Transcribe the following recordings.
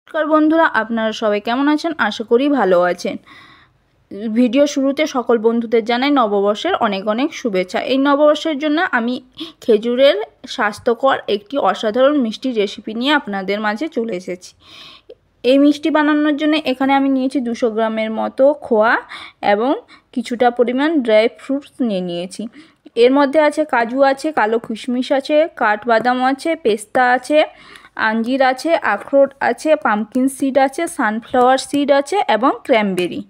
নমস্কার বন্ধুরা, আপনারা সবাই কেমন আছেন? আশা করি ভালো আছেন। ভিডিও শুরুতে সকল বন্ধুদের জানাই নববর্ষের অনেক অনেক শুভেচ্ছা। এই নববর্ষের জন্য আমি খেজুরের স্বাস্থ্যকর একটি অসাধারণ মিষ্টি রেসিপি নিয়ে আপনাদের মাঝে চলে এসেছি। এই মিষ্টি বানানোর জন্য এখানে আমি নিয়েছি 200 গ্রামের মতো খোয়া এবং কিছুটা পরিমাণ ড্রাই ফ্রুটস নিয়েছি। এর মধ্যে আছে কাজু আছে, কালো কিশমিশ আছে, কাঠবাদাম আছে, পেস্তা আছে, আঞ্জির আছে, আখরোট আছে, পামকিন সিড আছে, সানফ্লাওয়ার সিড আছে এবং ক্র্যানবেরি।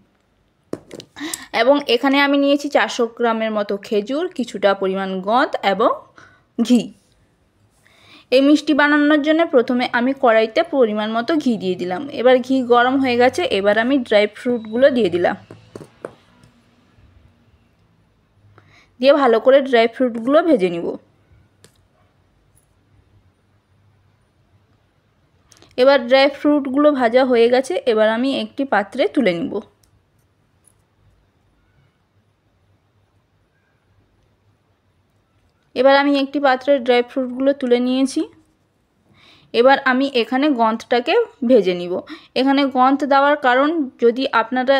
এবং এখানে আমি নিয়েছি 400 গ্রামের মতো খেজুর, কিছুটা পরিমাণ গোঁদ এবং ঘি। এই মিষ্টি বানানোর জন্য প্রথমে আমি কড়াইতে পরিমাণ মতো ঘি দিয়ে দিলাম। এবার ঘি গরম হয়ে গেছে, এবার আমি ড্রাই ফ্রুটগুলো দিয়ে দিলাম। দিয়ে ভালো করে ড্রাই ফ্রুটগুলো ভেজে নিব। এবার ড্রাই ফ্রুটগুলো ভাজা হয়ে গেছে, এবার আমি একটি পাত্রে তুলে নিব। এবার আমি একটি পাত্রে ড্রাই ফ্রুটগুলো তুলে নিয়েছি। এবার আমি এখানে গন্ধটাকে ভেজে নিব। এখানে গন্ধ দেওয়ার কারণ, যদি আপনারা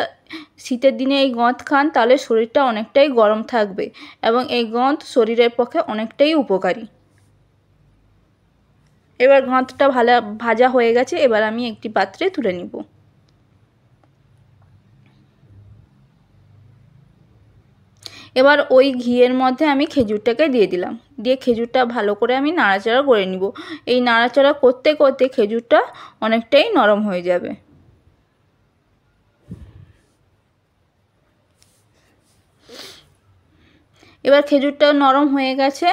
শীতের দিনে এই গন্ধ খান তাহলে শরীরটা অনেকটাই গরম থাকবে এবং এই গন্ধ শরীরের পক্ষে অনেকটাই উপকারী। এবার গন্ধটা ভাজা হয়ে গেছে, এবার আমি একটি পাত্রে তুলে নিব। এবার ওই ঘিয়ের মধ্যে আমি খেজুরটাকে দিয়ে দিলাম। দিয়ে খেজুরটা ভালো করে আমি নাড়াচাড়া করে নিব। এই নাড়াচাড়া করতে করতে খেজুরটা অনেকটাই নরম হয়ে যাবে। এবার খেজুরটা নরম হয়ে গেছে,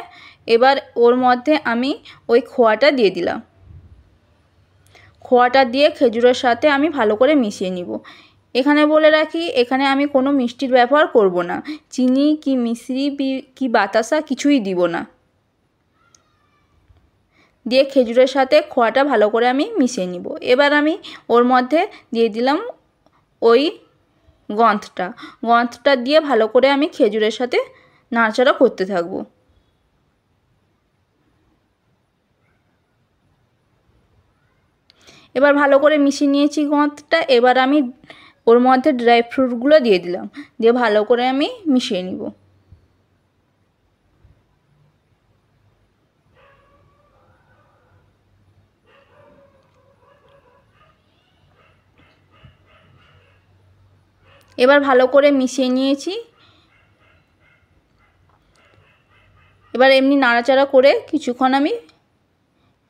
এবার ওর মধ্যে আমি ওই খোয়াটা দিয়ে দিলাম। খোয়াটা দিয়ে খেজুরের সাথে আমি ভালো করে মিশিয়ে নিব। এখানে বলে রাখি, এখানে আমি কোনো মিষ্টির ব্যবহার করব না। চিনি কি মিশ্রি কি বাতাসা কিছুই দিব না। দিয়ে খেজুরের সাথে খোয়াটা ভালো করে আমি মিশিয়ে নিব। এবার আমি ওর মধ্যে দিয়ে দিলাম ওই গন্ধটা দিয়ে ভালো করে আমি খেজুরের সাথে নাড়াচাড়া করতে থাকব। এবার ভালো করে মিশিয়ে নিয়েছি গন্ধটা। এবার আমি ওর মধ্যে ড্রাই ফ্রুটগুলো দিয়ে দিলাম। দিয়ে ভালো করে আমি মিশিয়ে নিব। এবার ভালো করে মিশিয়ে নিয়েছি। এবার এমনি নাড়াচাড়া করে কিছুক্ষণ আমি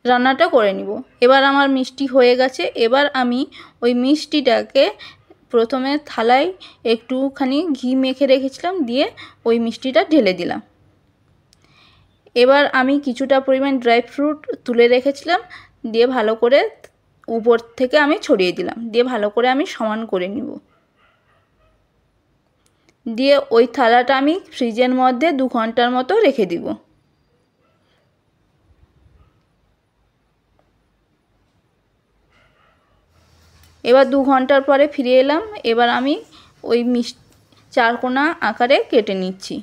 রান্নাটা করে নিব। এবার আমার মিষ্টি হয়ে গেছে। এবার আমি ওই মিষ্টিটাকে প্রথমে থালায় একটুখানি ঘি মেখে রেখেছিলাম, দিয়ে ওই মিষ্টিটা ঢেলে দিলাম। এবার আমি কিছুটা পরিমাণ ড্রাই ফ্রুট তুলে রেখেছিলাম, দিয়ে ভালো করে উপর থেকে আমি ছড়িয়ে দিলাম। দিয়ে ভালো করে আমি সমান করে নিব। দিয়ে ওই থালাটা আমি ফ্রিজের মধ্যে 2 ঘন্টার মতো রেখে দিব। এবার 2 ঘন্টার পরে ফিরে এলাম। এবার আমি ওই চারকোনা আকারে কেটে নিচ্ছি।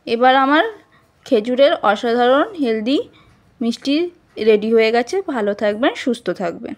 এবার আমার খেজুরের অসাধারণ হেলদি মিষ্টি রেডি হয়ে গেছে। ভালো থাকবেন, সুস্থ থাকবেন।